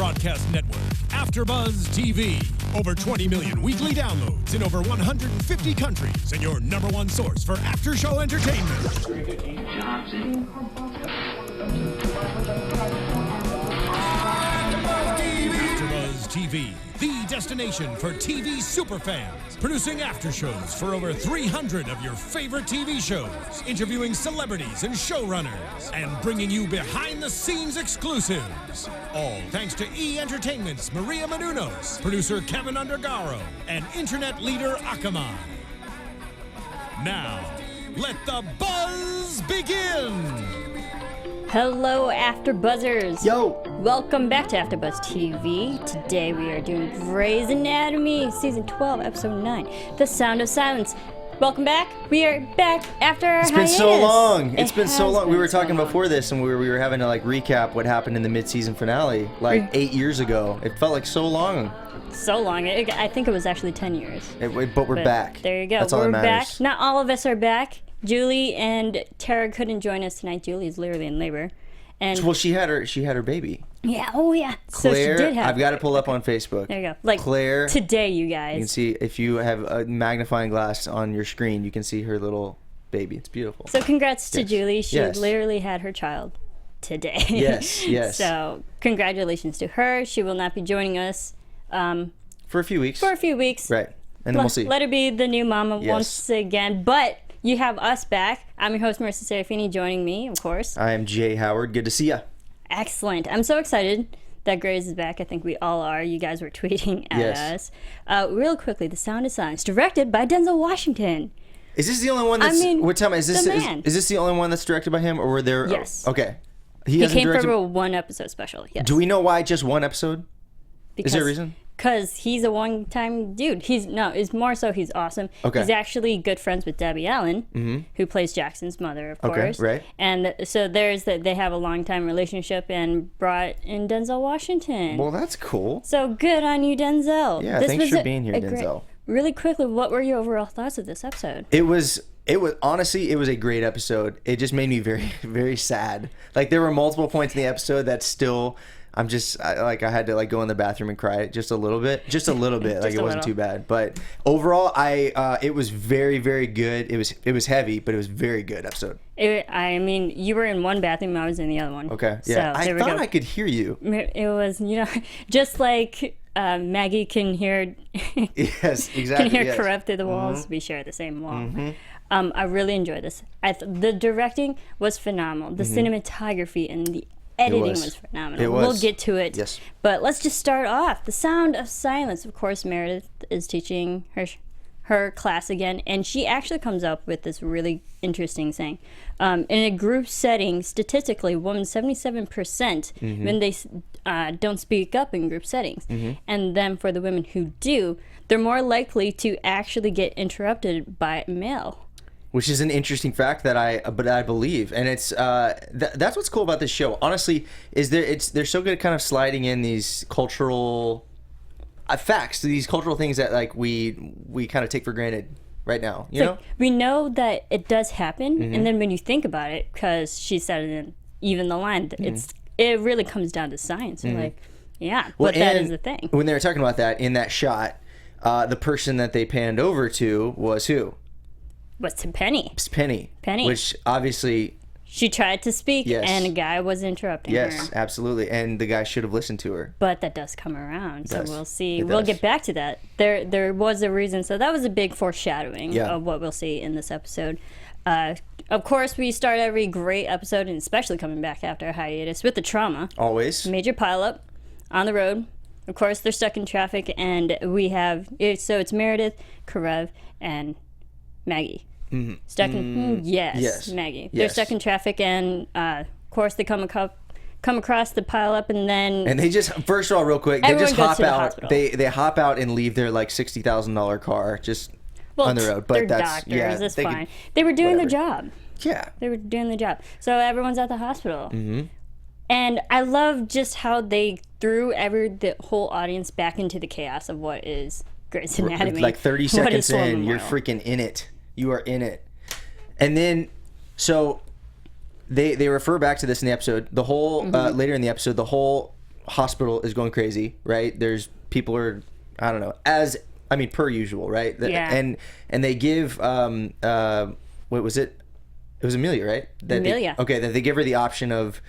broadcast network, AfterBuzz TV. Over 20 million weekly downloads in over 150 countries, and your number one source for after-show entertainment. AfterBuzz TV, the destination for TV superfans. Producing aftershows for over 300 of your favorite TV shows. Interviewing celebrities and showrunners. And bringing you behind-the-scenes exclusives. All thanks to E! Entertainment's Maria Menounos, producer Kevin Undergaro, and internet leader Akamai. Now, let the buzz begin! Hello, AfterBuzzers! Yo! Welcome back to AfterBuzz TV. Today we are doing Grey's Anatomy, Season 12, Episode 9, The Sound of Silence. Welcome back. We are back after our hiatus. It's been so long. It's been so long. We were talking before this, and we were having to recap what happened in the mid-season finale 8 years ago. It felt like so long. So long. I think it was actually 10 years. But we're back. There you go. That's all that matters. Back. Not all of us are back. Julie and Tara couldn't join us tonight. Julie is literally in labor, and well, she had her baby. Yeah. Oh yeah. Claire, so she did have. I've got to pull up on Facebook. There you go. Claire. Today, you guys. You can see if you have a magnifying glass on your screen, you can see her little baby. It's beautiful. So congrats to Julie. She literally had her child today. Yes. So congratulations to her. She will not be joining us for a few weeks. Right. And then we'll see. Let her be the new mama once again. But you have us back. I'm your host, Marisa Serafini, joining me, of course. I am Jay Howard. Good to see ya. Excellent. I'm so excited that Grey's is back. I think we all are. You guys were tweeting at us. Real quickly, The Sound of Silence, directed by Denzel Washington. Is this the only one that's... what time is this? Is this the only one that's directed by him, or were there... Yes. Okay. He came for a one-episode special, yes. Do we know why just one episode? Is there a reason? Because he's a one-time dude. It's more so he's awesome. Okay. He's actually good friends with Debbie Allen, who plays Jackson's mother, of course. Okay, right. And so they have a long-time relationship and brought in Denzel Washington. Well, that's cool. So good on you, Denzel. Yeah, thanks for being here, Denzel. Really quickly, what were your overall thoughts of this episode? It was honestly, it was a great episode. It just made me very, very sad. There were multiple points in the episode that still... I had to go in the bathroom and cry just a little bit. It wasn't too bad. But overall, it was very, very good. It was heavy, but it was a very good episode. You were in one bathroom, I was in the other one. Okay, yeah. So, I thought I could hear you. It was, just like Maggie can hear. Yes, exactly. Can hear Karev through the walls. We share the same wall. I really enjoyed this. The directing was phenomenal. The cinematography and the editing was phenomenal. We'll get to it. Yes. But let's just start off. The Sound of Silence. Of course, Meredith is teaching her class again, and she actually comes up with this really interesting saying. In a group setting, statistically, women 77% when they don't speak up in group settings. And then for the women who do, they're more likely to actually get interrupted by a male. Which is an interesting fact that I believe, and it's that's what's cool about this show. Honestly, they're so good at kind of sliding in these cultural facts, these cultural things that we kind of take for granted right now. You know, we know that it does happen, and then when you think about it, because she said it in even the line, it really comes down to science. But that is the thing. When they were talking about that in that shot, the person that they panned over to was who? Was Penny. Penny. Which obviously... She tried to speak, and a guy was interrupting her. Yes, absolutely. And the guy should have listened to her. But that does come around, so we'll see. We'll get back to that. There was a reason, so that was a big foreshadowing of what we'll see in this episode. Of course, we start every great episode, and especially coming back after a hiatus, with the trauma. Always. Major pileup on the road. Of course, they're stuck in traffic, and we have... So it's Meredith, Karev, and Maggie. Stuck in Maggie. They're stuck in traffic, and of course they come across the pile up, and they just first of all, real quick, they just hop out. They hop out and leave their $60,000 car just on the road. But that's doctors. That's fine. They were doing their job. Yeah, they were doing their job. So everyone's at the hospital, and I love just how they threw the whole audience back into the chaos of what is Grey's Anatomy. 30 seconds in, you're freaking in it. You are in it. And then, so they refer back to this in the episode. The whole later in the episode, the whole hospital is going crazy, right? There's people are, I don't know, per usual, right? Yeah. And they give what was it? It was Amelia, right? Amelia. That they give her the option of,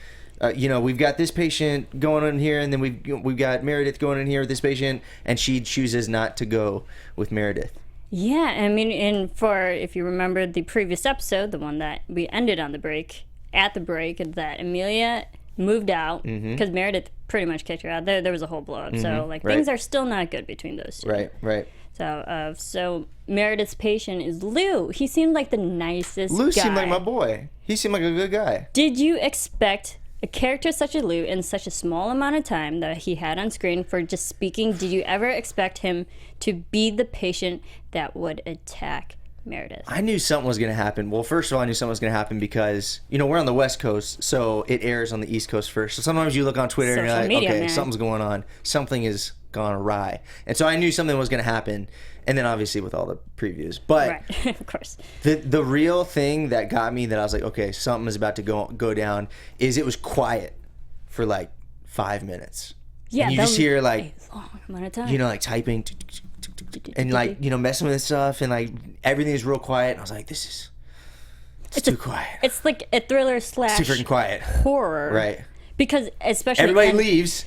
we've got this patient going on here, and then we've got Meredith going in here with this patient, and she chooses not to go with Meredith. Yeah, I mean, if you remember the previous episode, the one that we ended on the break, that Amelia moved out because Meredith pretty much kicked her out. There was a whole blow up, so things are still not good between those two. Right. So Meredith's patient is Lou. He seemed like the nicest Lou guy. seemed like my boy. He seemed like a good guy. Did you expect a character such as Lou in such a small amount of time that he had on screen for just speaking? Did you ever expect him to be the patient that would attack Meredith? I knew something was going to happen. Well, first of all, I knew something was going to happen because, we're on the West Coast, so it airs on the East Coast first. So sometimes you look on Twitter and you're like, media, okay, man. Something's going on. Something is gone awry. And so I knew something was going to happen. And then obviously with all the previews. But right, of course. The real thing that got me that I was like, okay, something is about to go down is it was quiet for like 5 minutes. Yeah, and you just hear like, a long amount of time. Like typing and like, messing with this stuff and like everything is real quiet. And I was like, it's too quiet. It's like a thriller / It's too freaking quiet. Horror. Right. Because especially everybody leaves.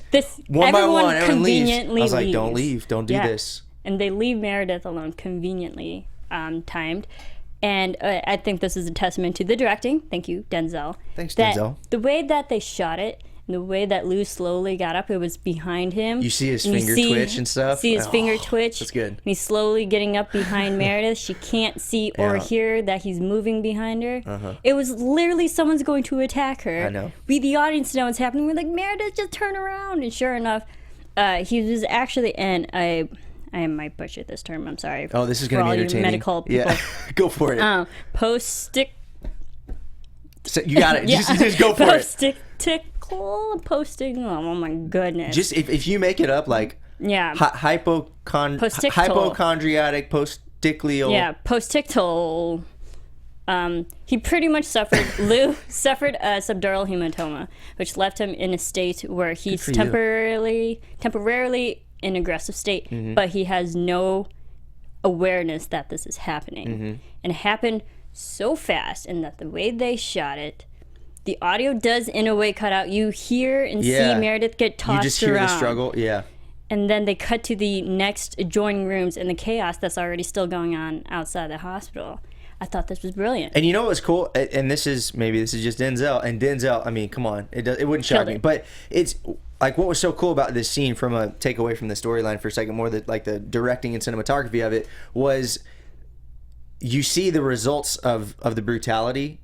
One by one, everyone leaves. I was like, don't leave. Don't do this. And they leave Meredith alone, conveniently timed. And I think this is a testament to the directing. Thank you, Denzel. Thanks, Denzel. The way that they shot it, and the way that Lou slowly got up, it was behind him. You see his finger twitch and stuff? See his finger twitch. That's good. And he's slowly getting up behind Meredith. She can't see or hear that he's moving behind her. It was literally someone's going to attack her. I know. We, the audience, know what's happening. We're like, Meredith, just turn around. And sure enough, he was actually in a... I might butcher this term. I'm sorry. Oh, this is going to be entertaining. Medical people. Yeah, go for it. Post-stick. So you got it. Just go for it. Posting. Oh my goodness. Just if you make it up, like hypochondriatic posticlial. Yeah, postictal. He pretty much Lou suffered a subdural hematoma, which left him in a state where he's temporarily in aggressive state, but he has no awareness that this is happening. And it happened so fast, and that the way they shot it, the audio does in a way cut out. You hear and see Meredith get tossed around. You just hear the struggle, And then they cut to the next adjoining rooms and the chaos that's already still going on outside the hospital. I thought this was brilliant. And you know what's cool? And this is just Denzel. And Denzel, I mean, come on, it wouldn't shock me. But it's like what was so cool about this scene, from a takeaway from the storyline for a second, more the directing and cinematography of it, was you see the results of the brutality,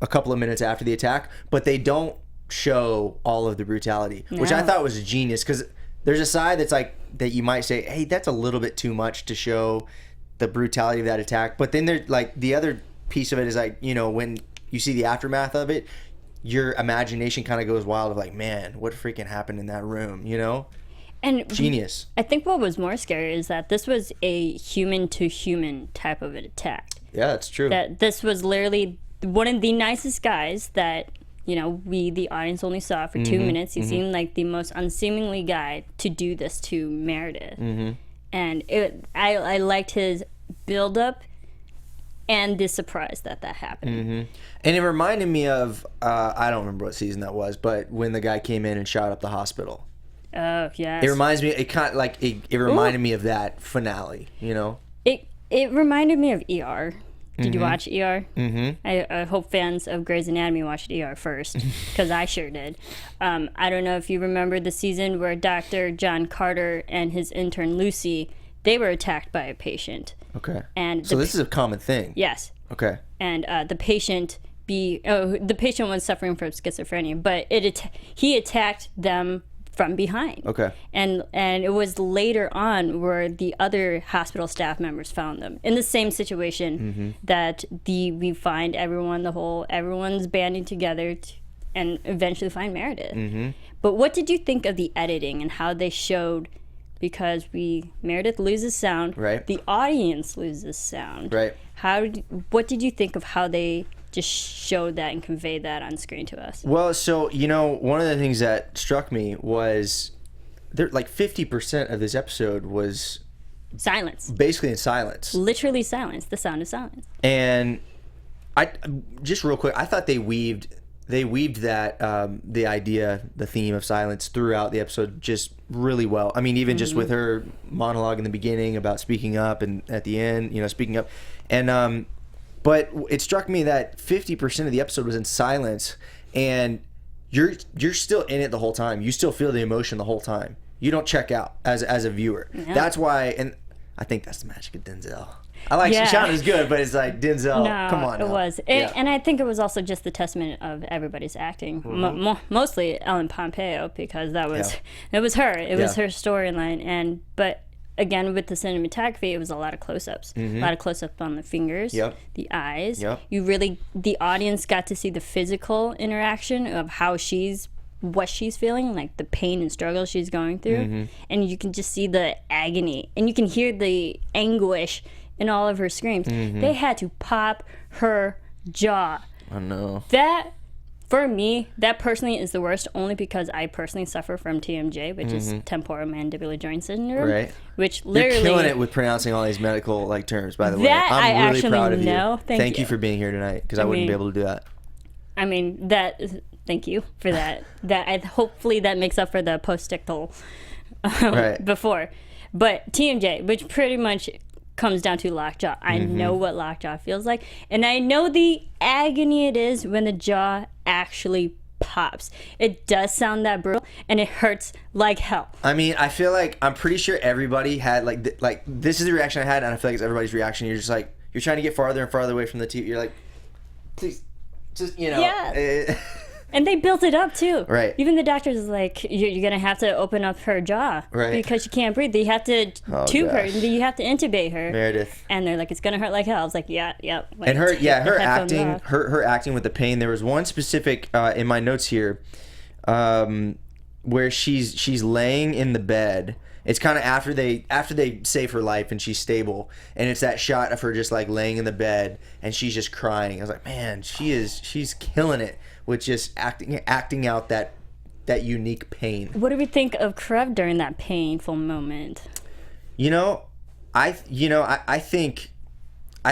a couple of minutes after the attack, but they don't show all of the brutality, which I thought was genius, because there's a side that's like that you might say, hey, that's a little bit too much to show the brutality of that attack. But then there's like the other piece of it is like, when you see the aftermath of it, your imagination kind of goes wild of like, man, what freaking happened in that room, And genius. I think what was more scary is that this was a human to human type of an attack. Yeah, that's true. That this was literally one of the nicest guys that we, the audience, only saw for 2 minutes. He seemed like the most unseemly guy to do this to Meredith. And I liked his build-up and the surprise that happened. And it reminded me of, I don't remember what season that was, but when the guy came in and shot up the hospital. Oh, yes. It reminds me, it reminded me of that finale, It reminded me of ER. Did you watch ER? I hope fans of Grey's Anatomy watched ER first, because I sure did. I don't know if you remember the season where Dr. John Carter and his intern Lucy, they were attacked by a patient. Okay. And so this is a common thing. Yes. Okay. And the patient was suffering from schizophrenia, but he attacked them from behind. Okay. And it was later on where the other hospital staff members found them in the same situation that we find everyone's banding together and eventually find Meredith. But what did you think of the editing and how they showed, because Meredith loses sound, right? The audience loses sound, right? What did you think of how they just showed that and conveyed that on screen to us. Well, so, one of the things that struck me was there, like 50% of this episode was Silence. basically in silence. Literally silence. The sound of silence. And I just real quick, I thought they weaved that the idea, the theme of silence throughout the episode just really well. I mean, even just with her monologue in the beginning about speaking up, and at the end, speaking up. And but it struck me that 50% of the episode was in silence, and you're still in it the whole time. You still feel the emotion the whole time. You don't check out as a viewer. Yeah. That's why, and I think that's the magic of Denzel. I like Sean is good, but it's like Denzel. No, come on, it was, and I think it was also just the testament of everybody's acting, mostly Ellen Pompeo, because it was her. It was her storyline, but again with the cinematography, it was a lot of close-ups, a lot of close-up on the fingers, the eyes. The audience got to see the physical interaction of what she's feeling, like the pain and struggle she's going through, and you can just see the agony, and you can hear the anguish in all of her screams. They had to pop her jaw. I know. That, for me, that personally is the worst, only because I personally suffer from TMJ, which is temporomandibular joint syndrome. Right. Which literally... You're killing it with pronouncing all these medical terms, by the way. I'm really proud of you. Thank you for being here tonight, because I wouldn't be able to do that. I mean, thank you for that. Hopefully that makes up for the postictal before. But TMJ, which pretty much comes down to lockjaw. I know what lockjaw feels like, and I know the agony it is when the jaw actually pops. It does sound that brutal, and it hurts like hell. I mean, I feel like I'm pretty sure everybody had like this is the reaction I had, and I feel like it's everybody's reaction. You're just like, you're trying to get farther and farther away from the TV. You're like, please, just And they built it up too. Right. Even the doctors is like, you're gonna have to open up her jaw, because she can't breathe. You have to tube her. You have to intubate her. Meredith. And they're like, it's gonna hurt like hell. I was like, yeah. Like, and her acting, her acting with the pain. There was one specific in my notes here, where she's laying in the bed. It's kind of after they save her life and she's stable, and it's that shot of her just like laying in the bed and she's just crying. I was like, man, she's killing it with just acting out that unique pain. What do we think of Krev during that painful moment? I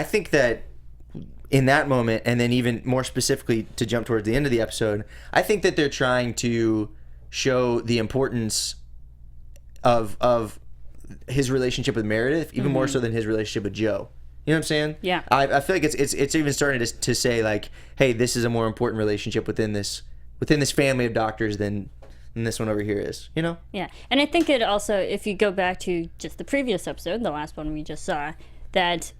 think that in that moment, and then even more specifically to jump towards the end of the episode, I think that they're trying to show the importance of his relationship with Meredith, even more so than his relationship with Joe. You know what I'm saying? Yeah. I feel like it's even starting to say like, hey, this is a more important relationship within this family of doctors than this one over here is. Yeah, and I think it also, if you go back to just the previous episode, the last one we just saw, that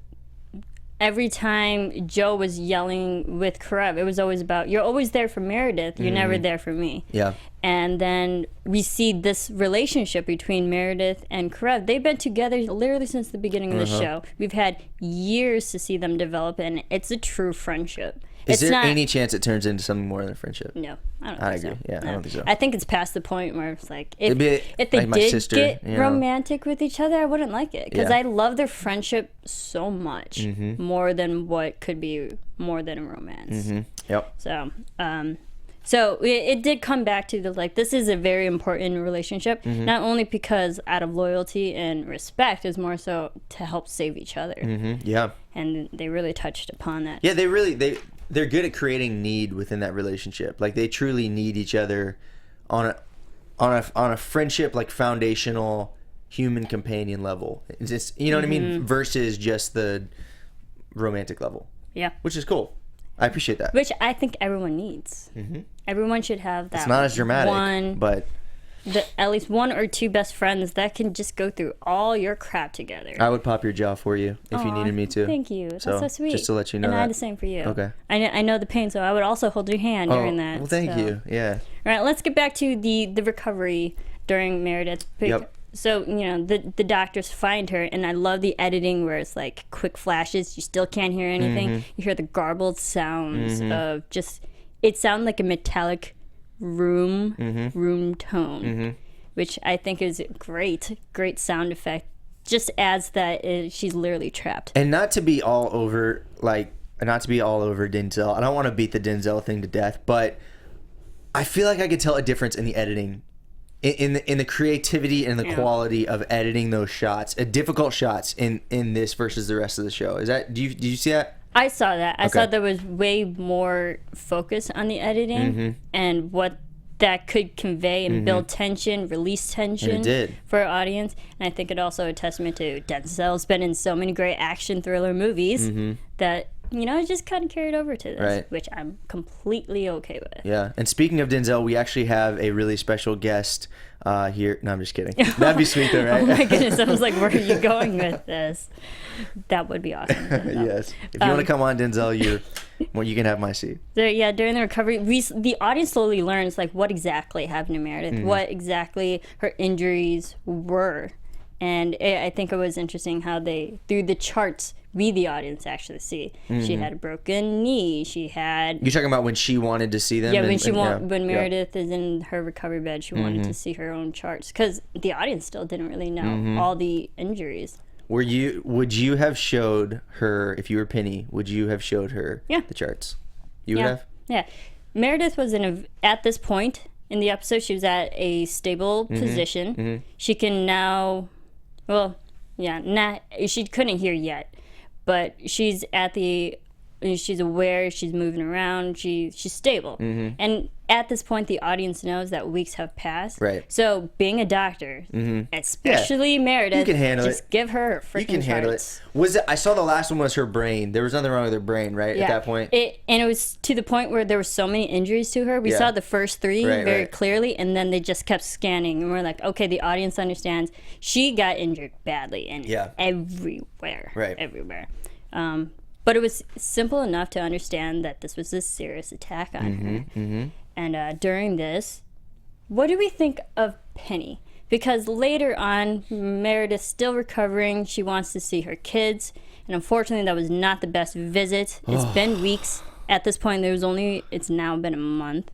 every time Joe was yelling with Krev, it was always about, you're always there for Meredith, you're never there for me. Yeah. And then we see this relationship between Meredith and Krev. They've been together literally since the beginning of the show. We've had years to see them develop, and it's a true friendship. Is there any chance it turns into something more than a friendship? No, I don't think agree. so. Yeah, no. I don't think so. I think it's past the point where it's like, if they like did get romantic with each other, I wouldn't like it. Because I love their friendship so much, more than what could be more than a romance. Yep. So it did come back to this is a very important relationship, not only because out of loyalty and respect, is more so to help save each other. Yeah. And they really touched upon that. Yeah, they're good at creating need within that relationship. Like, they truly need each other on a friendship, like, foundational human companion level. It's just, you know what I mean? Versus just the romantic level. Yeah. Which is cool. I appreciate that. Which I think everyone needs. Everyone should have that. It's not as dramatic, but at least one or two best friends that can just go through all your crap together. I would pop your jaw for you if you needed me to. Thank you. That's so sweet. Just to let you know. And I had the same for you. Okay. I know the pain, so I would also hold your hand during that. Well, thank you. Yeah. All right, let's get back to the recovery during Meredith. Yep. So, the doctors find her, and I love the editing where it's like quick flashes. You still can't hear anything. You hear the garbled sounds of just, it sounds like a metallic room tone, which I think is a great sound effect. Just adds that she's literally trapped. And not to be all over, like, not to be all over Denzel. I don't want to beat the Denzel thing to death, but I feel like I could tell a difference in the editing, in the creativity and the quality of editing those shots, difficult shots in this versus the rest of the show. Is that, did you see that? I saw that. I saw there was way more focus on the editing and what that could convey and build tension, release tension for our audience. And I think it also a testament to Denzel's been in so many great action thriller movies that, you know, it just kind of carried over to this, which I'm completely okay with. Yeah. And speaking of Denzel, we actually have a really special guest here. No, I'm just kidding. That'd be sweet though, right? Oh my goodness. I was like, where are you going with this? That would be awesome. Yes. If you want to come on, Denzel, you can have my seat. So, yeah, during the recovery, the audience slowly learns like what exactly happened to Meredith, what exactly her injuries were. And I think it was interesting how they, through the charts, we, the audience, actually see. She had a broken knee. She had... You're talking about when she wanted to see them? Yeah, when Meredith is in her recovery bed, she wanted to see her own charts. Because the audience still didn't really know all the injuries. Would you have showed her, if you were Penny, would you have showed her the charts? You would have? Yeah. Meredith was at this point in the episode, she was at a stable position. She can now... Well, yeah, she couldn't hear yet, but she's she's aware, she's moving around, she's stable. And at this point, the audience knows that weeks have passed. Right. So being a doctor, especially Meredith, you can handle just give her freaking You can handle charts. it. I saw the last one was her brain. There was nothing wrong with her brain, right, at that point? And it was to the point where there were so many injuries to her. We saw the first three very clearly, and then they just kept scanning. And we're like, okay, the audience understands. She got injured badly and everywhere. Right. Everywhere. But it was simple enough to understand that this was a serious attack on her. And during this, what do we think of Penny? Because later on, Meredith's still recovering. She wants to see her kids. And unfortunately, that was not the best visit. It's been weeks. At this point, it's now been a month.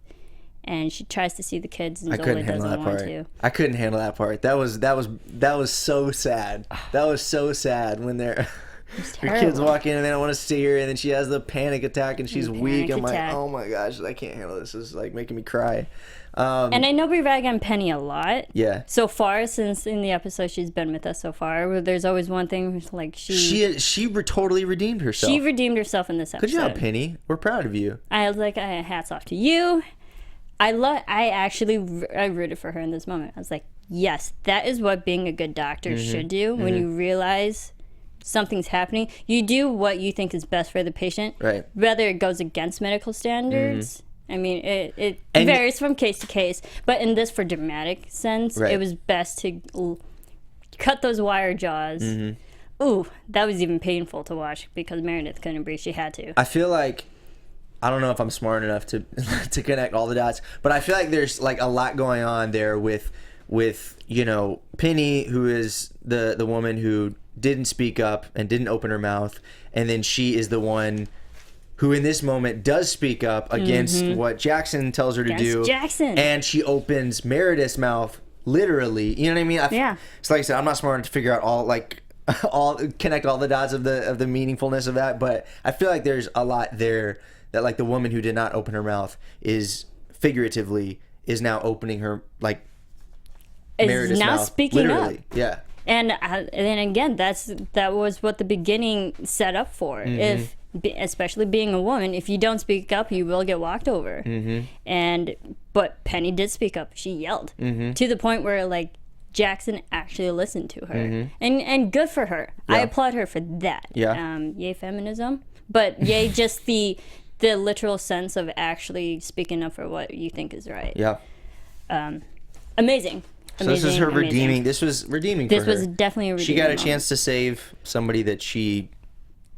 And she tries to see the kids and Zola doesn't want to. I couldn't handle that part. That was so sad. That was so sad when they're... Her kids walk in and they don't want to see her, and then she has the panic attack and she's weak. I'm like, oh my gosh, I can't handle this. This is like making me cry. And I know we rag on Penny a lot. Yeah. So far, since in the episode she's been with us so far, where there's always one thing like she totally redeemed herself. She redeemed herself in this episode. Good job, Penny. We're proud of you. I was like, hats off to you. I rooted for her in this moment. I was like, yes, that is what being a good doctor should do. When you realize something's happening, you do what you think is best for the patient, right? Whether it goes against medical standards. I mean, it varies from case to case, but in this, for dramatic sense, it was best to cut those wire jaws. Ooh, that was even painful to watch because Meredith couldn't breathe. She had to. I feel like, I don't know if I'm smart enough to connect all the dots, but I feel like there's like a lot going on there with you know, Penny, who is the woman who didn't speak up and didn't open her mouth, and then she is the one who in this moment does speak up against what Jackson tells her to do. Jackson. And she opens Meredith's mouth literally. You know what I mean? It's like I said, I'm not smart enough to figure out connect all the dots of the meaningfulness of that, but I feel like there's a lot there that like the woman who did not open her mouth is figuratively is now opening her Meredith's now mouth, speaking literally. up. Yeah. And then again, that was what the beginning set up for. If especially being a woman, if you don't speak up, you will get walked over. But Penny did speak up. She yelled to the point where like Jackson actually listened to her, and good for her. I applaud her for that. Yay feminism, but yay just the literal sense of actually speaking up for what you think is right. Amazing. So this is her redeeming. This was redeeming for her. This was definitely a redeeming She got a moment. chance to save somebody that she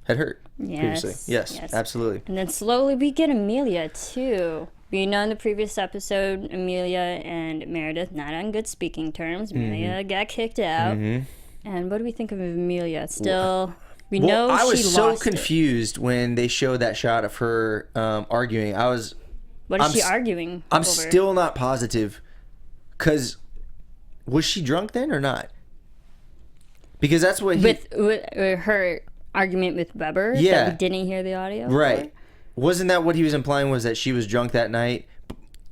had hurt previously. Yes, absolutely. And then slowly we get Amelia too. We know in the previous episode, Amelia and Meredith not on good speaking terms. Amelia got kicked out. And what do we think of Amelia? Still, we know she lost. I was so confused when they showed that shot of her arguing. What is she arguing I'm over? still not positive, because was she drunk then or not? Because that's what with her argument with Weber Yeah. that we didn't hear the audio Right. for. Wasn't that what he was implying, was that she was drunk that night?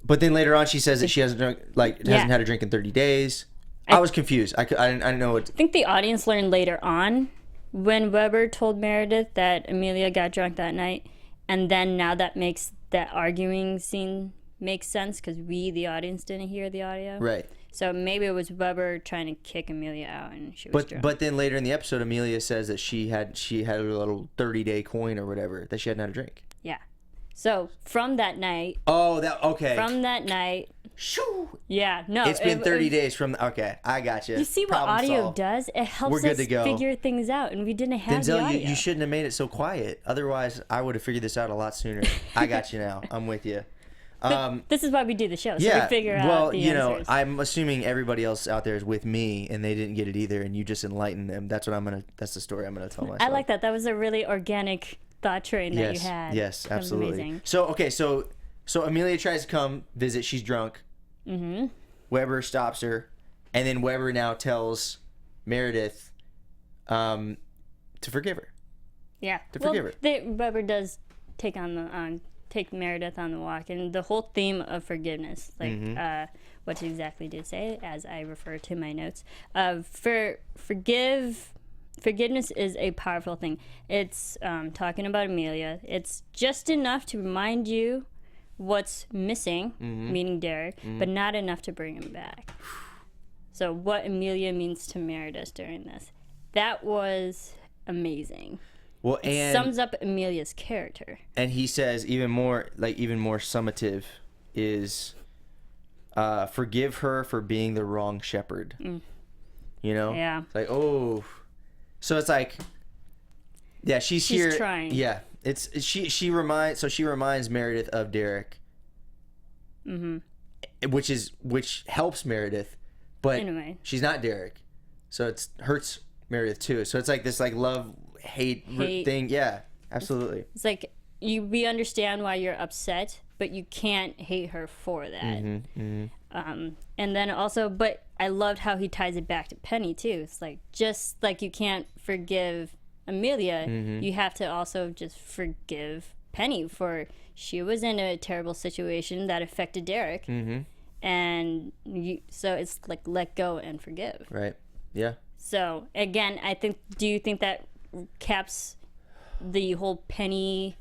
But then later on she says that she hasn't drunk, hasn't had a drink in 30 days. I was confused. I didn't know what... I think the audience learned later on when Weber told Meredith that Amelia got drunk that night, and then now that makes that arguing scene make sense because we, the audience, didn't hear the audio. Right. So maybe it was Weber trying to kick Amelia out, and she was drunk. But then later in the episode, Amelia says that she had a little 30-day coin or whatever that she hadn't had a drink. Yeah. So from that night. Oh, okay. From that night. Shoo. Yeah. No. It's been 30 days from. Okay, I got you. You see what audio does? It helps us figure things out, and we didn't have the audio. You shouldn't have made it so quiet. Otherwise, I would have figured this out a lot sooner. I got you now. I'm with you. This is why we do the show, so we figure out the answers. Well, I'm assuming everybody else out there is with me, and they didn't get it either, and you just enlightened them. That's the story I'm gonna tell myself. I like that. That was a really organic thought train that you had. Yes, that absolutely. Was amazing. So okay, so Amelia tries to come visit. She's drunk. Mm-hmm. Weber stops her, and then Weber now tells Meredith to forgive her. Yeah, to forgive her. Weber does take Meredith on the walk, and the whole theme of forgiveness, like what exactly did say, as I refer to my notes. Forgiveness is a powerful thing. It's talking about Amelia. It's just enough to remind you what's missing, meaning Derek, but not enough to bring him back. So what Amelia means to Meredith during this, that was amazing. Well, and it sums up Amelia's character. And he says even more summative is forgive her for being the wrong shepherd. You know? Yeah. It's like, oh. So it's like, yeah, she's here. Trying. Yeah. She reminds Meredith of Derek. Which helps Meredith, but anyway. She's not Derek. So it hurts Meredith too. So it's like this love hate thing. Yeah, absolutely. It's like we understand why you're upset, but you can't hate her for that. And then also, but I loved how he ties it back to Penny too. It's like, just like you can't forgive Amelia, you have to also just forgive Penny for she was in a terrible situation that affected Derek. And so it's like let go and forgive. Right. Yeah. So again, do you think that caps the whole Penny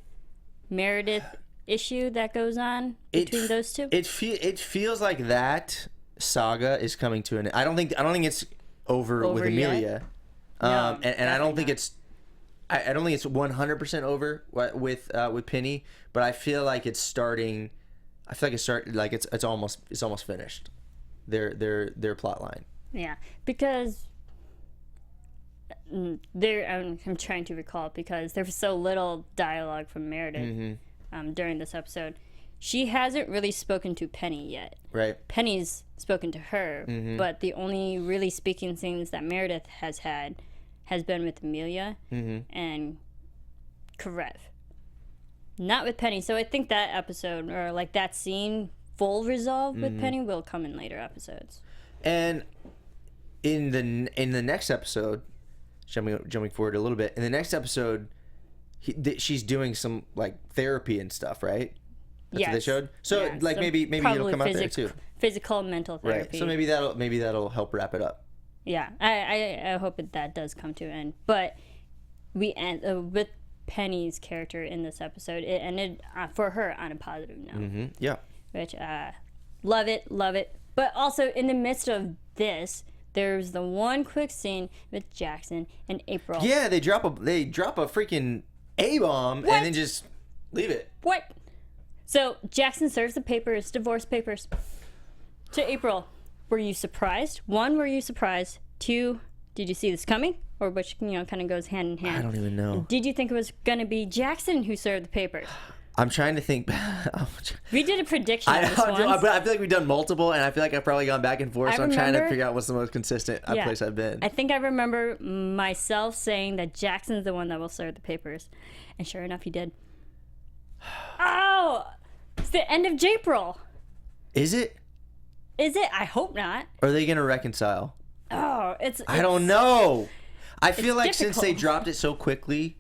Meredith issue that goes on between those two? It feels like that saga is coming to an end. I don't think it's over with Amelia. No, and I don't think it's 100% over with Penny, but I feel like it's starting. I feel like it's almost finished. Their plot line. Yeah, because I'm trying to recall, because there was so little dialogue from Meredith during this episode. She hasn't really spoken to Penny yet. Right. Penny's spoken to her, but the only really speaking things that Meredith has had has been with Amelia and Karev. Not with Penny. So I think that episode, or like that scene, full resolve with Penny will come in later episodes. And in the next episode, jumping forward a little bit, in the next episode, she's doing some like therapy and stuff, right? That's what they showed. So like maybe it'll come out there too. Physical, mental therapy. Right. So maybe that'll help wrap it up. Yeah, I hope that does come to an end. But we end with Penny's character in this episode. It ended for her on a positive note. Yeah. Which love it. But also in the midst of this, there's the one quick scene with Jackson and April. Yeah, they drop a freaking A-bomb and then just leave it. What? So Jackson serves the papers, divorce papers, to April. Were you surprised? One, were you surprised? Two, did you see this coming? Or which, kind of goes hand in hand. I don't even know. Did you think it was going to be Jackson who served the papers? I'm trying to think. We did a prediction on this once. But I feel like we've done multiple, and I feel like I've probably gone back and forth, so I'm trying to figure out what's the most consistent place I've been. I think I remember myself saying that Jackson's the one that will serve the papers. And sure enough, he did. Oh! It's the end of April. Is it? Is it? I hope not. Are they going to reconcile? Oh, it's... I don't know. I feel like difficult. since they dropped it so quickly,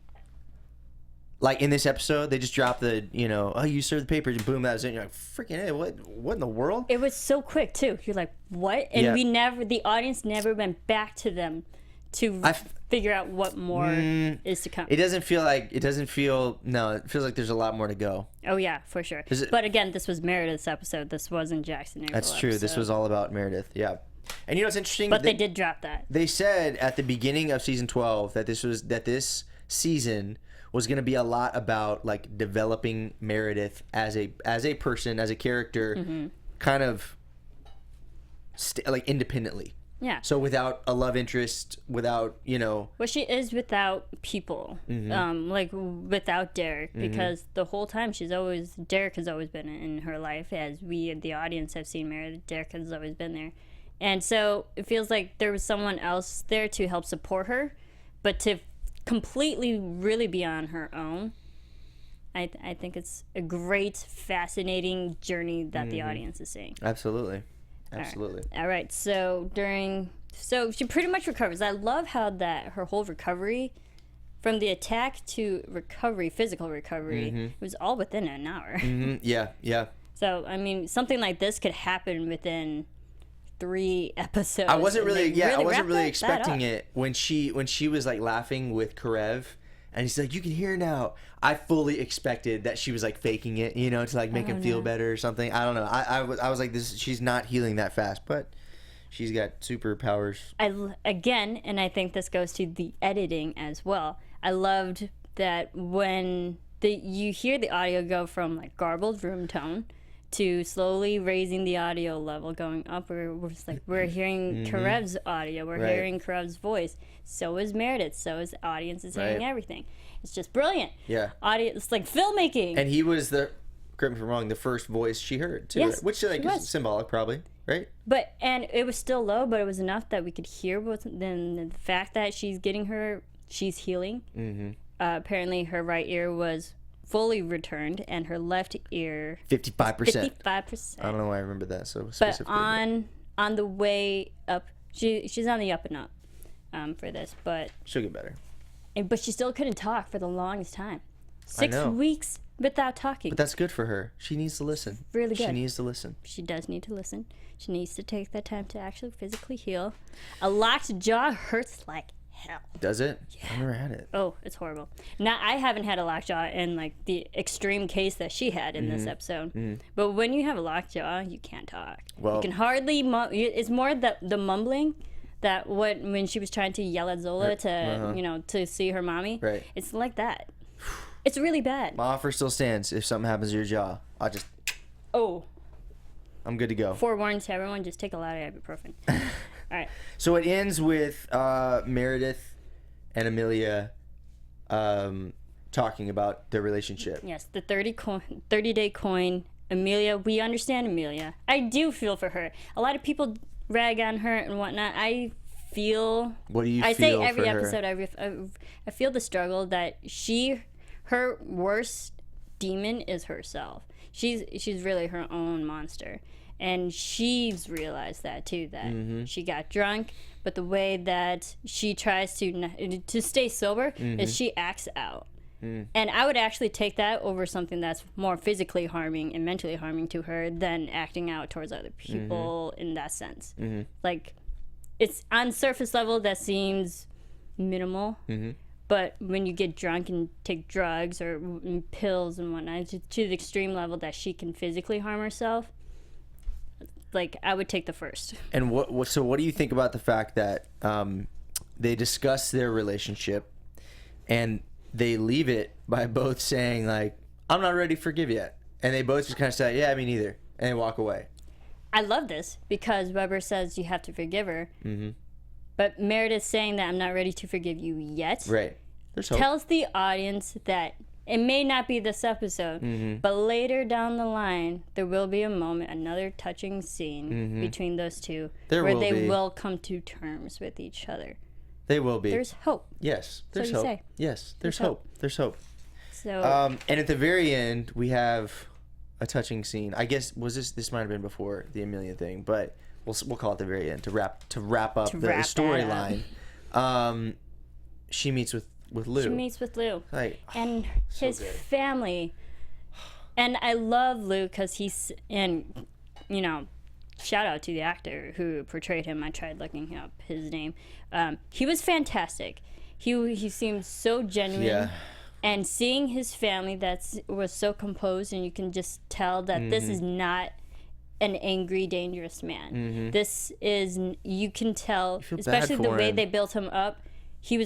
like in this episode, they just dropped the, oh, you served the papers and boom, that was it. And you're like, freaking, hey, what in the world? It was so quick too. You're like, what? And the audience never went back to them to figure out what more is to come. It feels like there's a lot more to go. Oh yeah, for sure. But again, this was Meredith's episode. This wasn't Jackson April's That's true. episode. This was all about Meredith. Yeah. And what's interesting? But they did drop that. They said at the beginning of season 12 that this season was going to be a lot about like developing Meredith as a person, as a character, kind of like independently. Yeah. So without a love interest, without Well, she is without people, like without Derek, because the whole time Derek has always been in her life, as we, the audience, have seen Meredith. Derek has always been there, and so it feels like there was someone else there to help support her, but to completely really be on her own. I think it's a great, fascinating journey that the audience is seeing. Absolutely. All right. So she pretty much recovers. I love how that her whole recovery, from the attack to recovery, physical recovery, it was all within an hour. Yeah. So I mean, something like this could happen within 3 episodes. I wasn't really I wasn't really expecting it when she was like laughing with Karev. And he's like, you can hear now. I fully expected that she was like faking it, to like make him feel better or something. I don't know. I was like, she's not healing that fast, but she's got superpowers. And I think this goes to the editing as well. I loved that when you hear the audio go from like garbled room tone to slowly raising the audio level, going up. We're hearing Karev's audio. We're hearing Karev's voice. So is Meredith. So is the audience is hearing everything. It's just brilliant. Yeah. Audio. It's like filmmaking. And he was correct me if I'm wrong, the first voice she heard too. Yes, which like is symbolic, probably, right? And it was still low, but it was enough that we could hear. Then the fact that she's healing. Apparently, her right ear was fully returned, and her left ear 55%. 55%. I don't know why I remember that so specifically. But on the way up, she's on the up and up for this, but she'll get better. But she still couldn't talk for the longest time. 6 weeks without talking. But that's good for her. She needs to listen. Really good. She needs to listen. She does need to listen. She needs to take that time to actually physically heal. A locked jaw hurts like hell. Does it? Yeah. I've never had it. Oh, it's horrible. Now, I haven't had a lockjaw in like the extreme case that she had in this episode. But when you have a lockjaw, you can't talk. Well, you can hardly. It's more the mumbling that when she was trying to yell at Zola to see her mommy. Right. It's like that. It's really bad. My offer still stands. If something happens to your jaw, I'm good to go. Forewarning to everyone: just take a lot of ibuprofen. All right. So it ends with Meredith and Amelia talking about their relationship. Yes, the 30-day coin. Amelia, we understand Amelia. I do feel for her. A lot of people rag on her and whatnot. I feel. What do you I feel say every for her? episode. I feel the struggle that her worst demon is herself. She's really her own monster. And she's realized that too, that she got drunk, but the way that she tries to stay sober is she acts out. And I would actually take that over something that's more physically harming and mentally harming to her than acting out towards other people in that sense. Like, it's on surface level that seems minimal, but when you get drunk and take drugs or pills and whatnot, to the extreme level that she can physically harm herself, like, I would take the first. And what do you think about the fact that they discuss their relationship and they leave it by both saying, like, I'm not ready to forgive yet, and they both just kind of say, yeah, me neither, and they walk away? I love this because Weber says you have to forgive her, but Meredith saying that I'm not ready to forgive you yet, right? There's hope. Tells the audience that it may not be this episode, but later down the line, there will be a moment, another touching scene between those two where they will come to terms with each other. They will be. There's hope. Yes, there's so hope. Say. Yes, there's hope. There's hope. So, and at the very end, we have a touching scene. I guess this might have been before the Amelia thing, but we'll call it the very end to wrap up the storyline. she meets with Lou. She meets with Lou. Like, and so his good. family. And I love Lou because shout out to the actor who portrayed him. I tried looking up his name. He was fantastic. He seemed so genuine. Yeah. And seeing his family was so composed, and you can just tell that this is not an angry, dangerous man. This is, you can tell, especially the way they built him up, he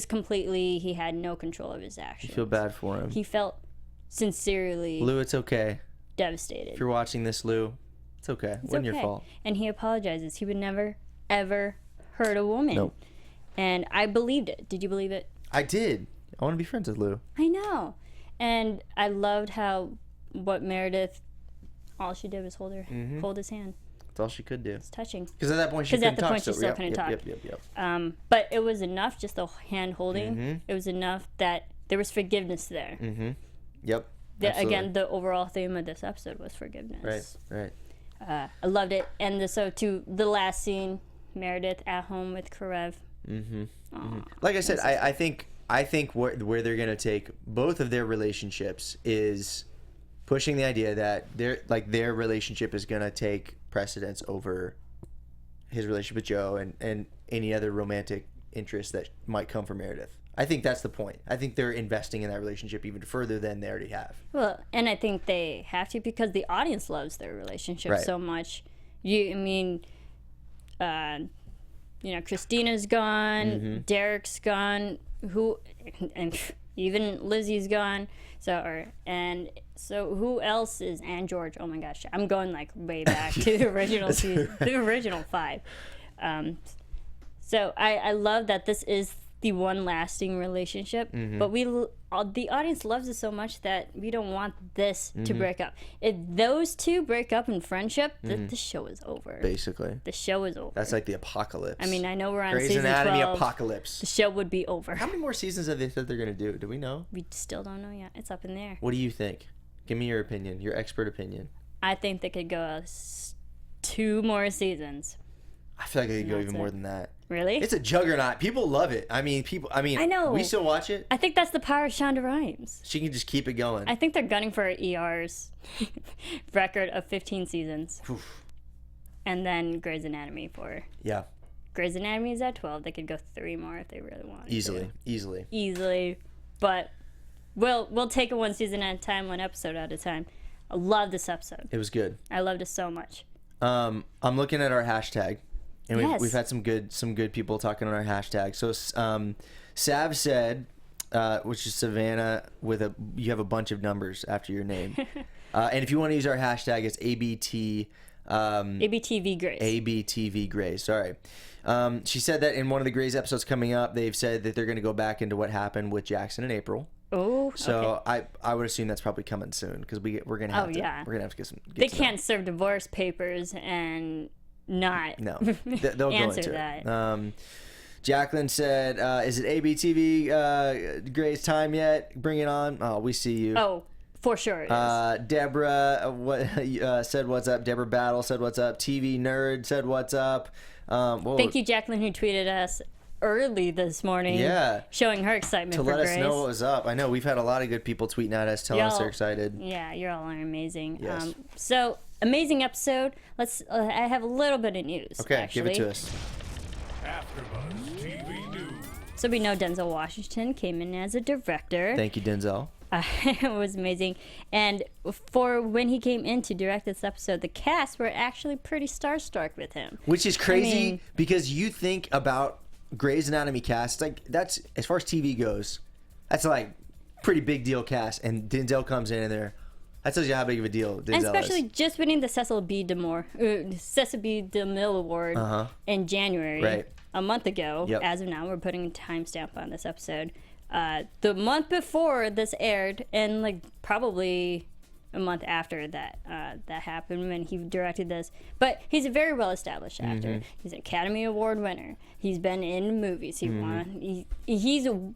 had no control of his actions. You feel bad for him. He felt sincerely Lou, it's okay. Devastated. If you're watching this, Lou, it's okay. It wasn't your fault. And he apologizes. He would never, ever hurt a woman. Nope. And I believed it. Did you believe it? I did. I want to be friends with Lou. I know. And I loved what Meredith, all she did was hold his hand. That's all she could do. It's touching. Because at that point she couldn't talk. Because at the point she still couldn't talk. Yep. But it was enough, just the hand holding. It was enough that there was forgiveness there. Yep. Again, the overall theme of this episode was forgiveness. Right. I loved it. And to the last scene, Meredith at home with Karev. Like I said, I think where they're gonna take both of their relationships is pushing the idea that their relationship is gonna take precedence over his relationship with Joe and any other romantic interest that might come from Meredith. I think that's the point. I think they're investing in that relationship even further than they already have. Well, and I think they have to because the audience loves their relationship so much. Christina's gone, Derek's gone, and even Lizzie's gone. So who else is, and George? Oh my gosh, I'm going like way back to the original season, the original 5. So I love that this is the one lasting relationship, but the audience loves it so much that we don't want this to break up. If those two break up in friendship, the show is over. Basically, the show is over. That's like the apocalypse. I mean, I know we're on Grey's season Anatomy 12. apocalypse. The show would be over. How many more seasons have they said they're gonna do? Do we know? We still don't know yet. It's up in there. What do you think? Give me your opinion, your expert opinion. I think they could go 2 more seasons. I feel like they could go even more than that. Really? It's a juggernaut. People love it. I know. We still watch it. I think that's the power of Shonda Rhimes. She can just keep it going. I think they're gunning for ER's record of 15 seasons. Oof. And then Grey's Anatomy for... Yeah. Grey's Anatomy is at 12. They could go 3 more if they really wanted to. Easily. But we'll take it one season at a time, one episode at a time. I love this episode. It was good. I loved it so much. I'm looking at our hashtag. And we've had some good people talking on our hashtag. So Sav said, which is Savannah you have a bunch of numbers after your name. And if you want to use our hashtag, it's ABT ABTV Grace. ABTV Grace. Sorry. She said that in one of the Grace episodes coming up, they've said that they're going to go back into what happened with Jackson and April. Oh, so okay. I would assume that's probably coming soon because we're gonna have to get some. They can't serve divorce papers and not they'll answer go into that. It. Jacqueline said, "Is it ABTV Gray's time yet? Bring it on! Oh, we see you. Oh, for sure it is." Deborah said, "What's up?" Deborah Battle said, "What's up?" TV Nerd said, "What's up?" Thank you, Jacqueline, who tweeted us early this morning. Yeah, showing her excitement to for let Grace. us know what was up. I know we've had a lot of good people tweeting at us, telling us they're excited. Yeah, you all are amazing. Yes. So amazing episode. Let's. I have a little bit of news. Okay, actually. give it to us. AfterBuzz TV News. So we know Denzel Washington came in as a director. Thank you, Denzel. It was amazing. And for when he came in to direct this episode, the cast were actually pretty starstruck with him. Which is crazy because you think about Grey's Anatomy cast, like that's, as far as TV goes, that's like pretty big deal cast. And Denzel comes in there. That tells you how big of a deal Denzel is. And especially is. just winning the Cecil B. DeMille Award in January. Right. A month ago. Yep. As of now, we're putting a timestamp on this episode. The month before this aired, and like probably a month after that that happened when he directed this. But he's a very well-established actor. Mm-hmm. He's an Academy Award winner. He's been in movies. He won. He's an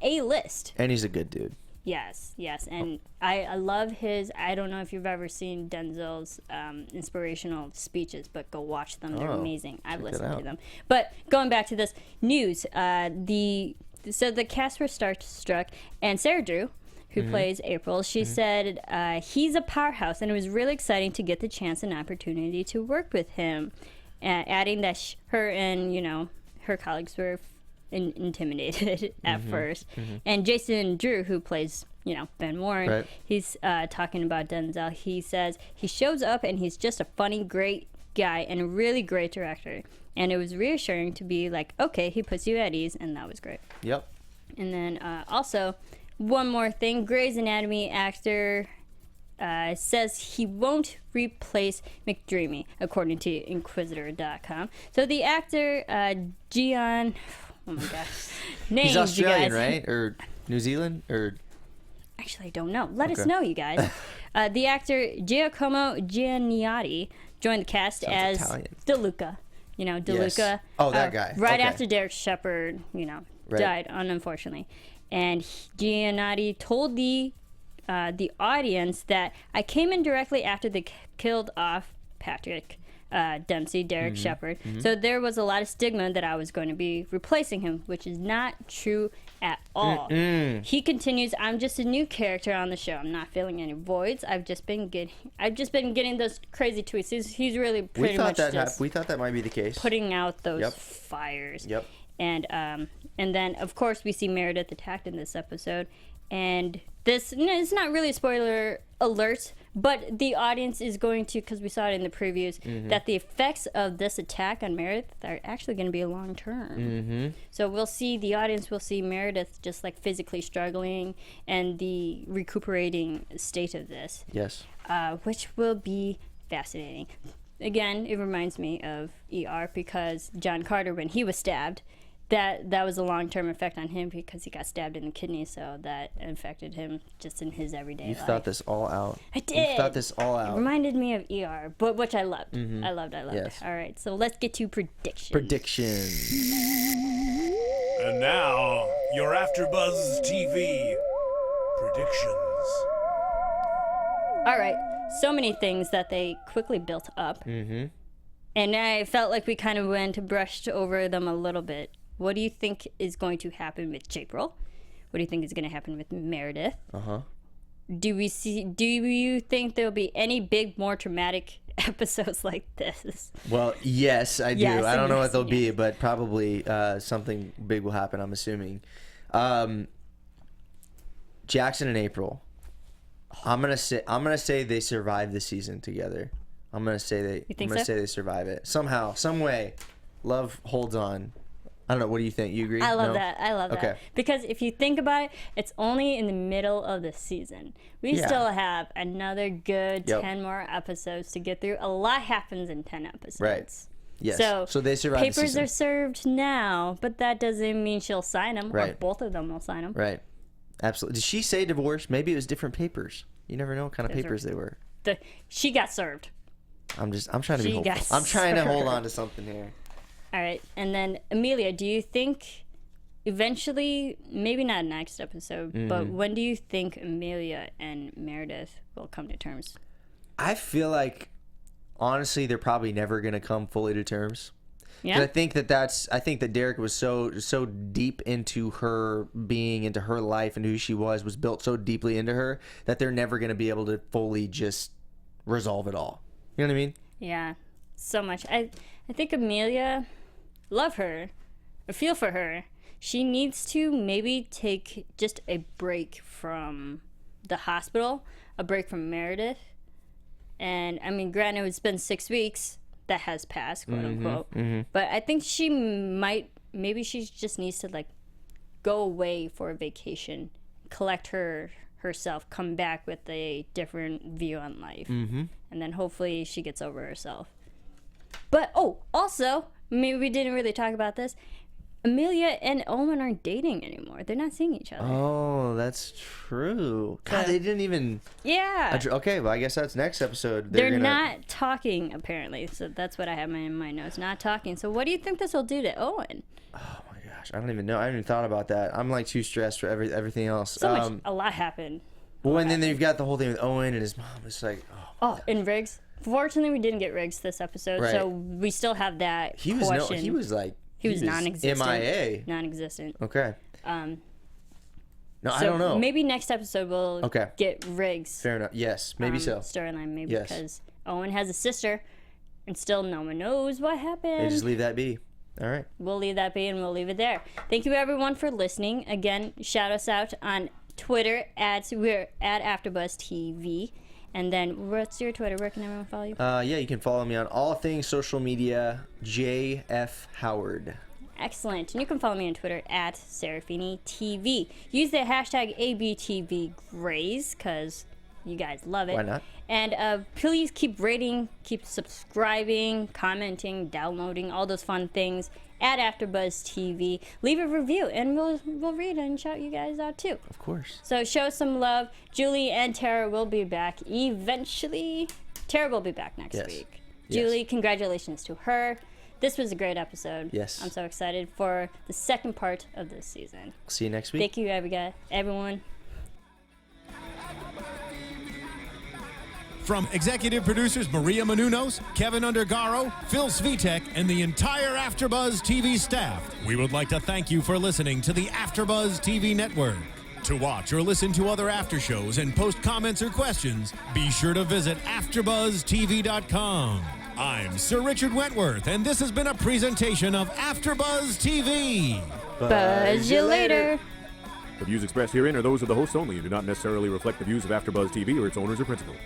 A-list. And he's a good dude. Yes, and I love his. I don't know if you've ever seen Denzel's inspirational speeches, but go watch them. They're amazing. I've listened to them. But going back to this news, the so the cast were starstruck, and Sarah Drew, who plays April, she said he's a powerhouse, and it was really exciting to get the chance and opportunity to work with him, adding that her and, her colleagues were intimidated at first. And Jason Drew, who plays, Ben Warren, Right. he's talking about Denzel. He says he shows up and he's just a funny, great guy and a really great director. And it was reassuring to be like, okay, he puts you at ease, and that was great. Yep. And then also, one more thing, Grey's Anatomy actor says he won't replace McDreamy, according to Inquisitor.com. So the actor, Gian, oh my gosh, names, He's Australian, you guys. right? Or New Zealand? Or Actually, I don't know. Let us Okay. know, you guys. The actor Giacomo Gianniotti joined the cast Sounds as Italian. DeLuca. DeLuca. Yes. Oh, that guy. Right Okay. after Derek Shepherd, Right. died, unfortunately. And Gianniotti told the audience that I came in directly after they killed off Patrick Dempsey, Derek Shepherd. So there was a lot of stigma that I was going to be replacing him, which is not true at all. He continues, I'm just a new character on the show. I'm not filling any voids. I've just been getting those crazy tweets. He's really pretty much just we thought that might be the case. putting out those Yep. fires. Yep. And then of course we see Meredith attacked in this episode, and this it's not really a spoiler alert, but the audience is going to, because we saw it in the previews, that the effects of this attack on Meredith are actually going to be long term. So the audience will see Meredith just like physically struggling and the recuperating state of this. Yes. Which will be fascinating. Again, it reminds me of ER, because John Carter, when he was stabbed, that was a long-term effect on him because he got stabbed in the kidney, so that affected him just in his everyday You've life. thought this all out. I did. You've thought this all It out. reminded me of ER, but which I loved. I loved Yes. it. All right, so let's get to predictions. Predictions. And now, your AfterBuzz TV predictions. All right, so many things that they quickly built up. And I felt like we kind of brushed over them a little bit. What do you think is going to happen with April? What do you think is going to happen with Meredith? Do you think there'll be any big, more traumatic episodes like this? Well, yes, I do. Yes, I don't know yes, what they'll be, yes. but probably something big will happen, I'm assuming. Jackson and April. I'm gonna say they survive the season together. I'm gonna say they survive it somehow, some way. Love holds on. I don't know. What do you think? You agree? I love No? that. I love Okay. that. Because if you think about it, it's only in the middle of the season. We Yeah. still have another good Yep. 10 more episodes to get through. A lot happens in 10 episodes. Right. Yes. So they survive the papers season. are served now, but that doesn't mean she'll sign them, or Right. both of them will sign them. Right. Absolutely. Did she say divorce? Maybe it was different papers. You never know what kind of Those papers they were. She got served. I'm trying to be She hopeful. got I'm trying to hold served. on to something here. All right. And then, Amelia, do you think eventually, maybe not next episode, but when do you think Amelia and Meredith will come to terms? I feel like, honestly, they're probably never going to come fully to terms. Yeah. I think that Derek was so deep into her being, into her life, and who she was built so deeply into her that they're never going to be able to fully just resolve it all. You know what I mean? Yeah, so much. I think Amelia, love her, I feel for her. She needs to maybe take just a break from the hospital, a break from Meredith. And I mean, granted, it's been 6 weeks that has passed, quote unquote. But I think maybe she just needs to like go away for a vacation, collect herself, come back with a different view on life, and then hopefully she gets over herself. But also, maybe we didn't really talk about this. Amelia and Owen aren't dating anymore. They're not seeing each other. Oh, that's true. God, they didn't even. Yeah. Okay, well, I guess that's next episode. They're not talking, apparently. So that's what I have in my notes. Not talking. So what do you think this will do to Owen? Oh my gosh, I don't even know. I haven't even thought about that. I'm like too stressed for everything else. So much. A lot happened. Well, and then they've got the whole thing with Owen and his mom. It's like, And Riggs. Fortunately, we didn't get Riggs this episode, Right. so we still have that he was portion. He was non-existent. MIA. Non-existent. Okay. No, I don't know. Maybe next episode we'll get Riggs. Fair enough. Yes, maybe so. Storyline, maybe because Owen has a sister, and still no one knows what happened. They just leave that be. All right. We'll leave that be, and we'll leave it there. Thank you, everyone, for listening. Again, shout us out on Twitter we're at AfterBuzz TV. And then, what's your Twitter? Where can everyone follow you? Yeah, you can follow me on all things social media, JF Howard. Excellent. And you can follow me on Twitter at Serafini TV. Use the hashtag ABTVGrays because you guys love it. Why not? And please keep rating, keep subscribing, commenting, downloading, all those fun things at AfterBuzz TV. Leave a review and we'll read and shout you guys out too. Of course. So show some love. Julie and Tara will be back eventually. Tara will be back next week. Julie, congratulations to her. This was a great episode. Yes. I'm so excited for the second part of this season. See you next week. Thank you, everyone. From executive producers Maria Menounos, Kevin Undergaro, Phil Svitek, and the entire AfterBuzz TV staff, we would like to thank you for listening to the AfterBuzz TV network. To watch or listen to other after shows and post comments or questions, be sure to visit AfterBuzzTV.com. I'm Sir Richard Wentworth, and this has been a presentation of AfterBuzz TV. Buzz you later. The views expressed herein are those of the hosts only and do not necessarily reflect the views of AfterBuzz TV or its owners or principals.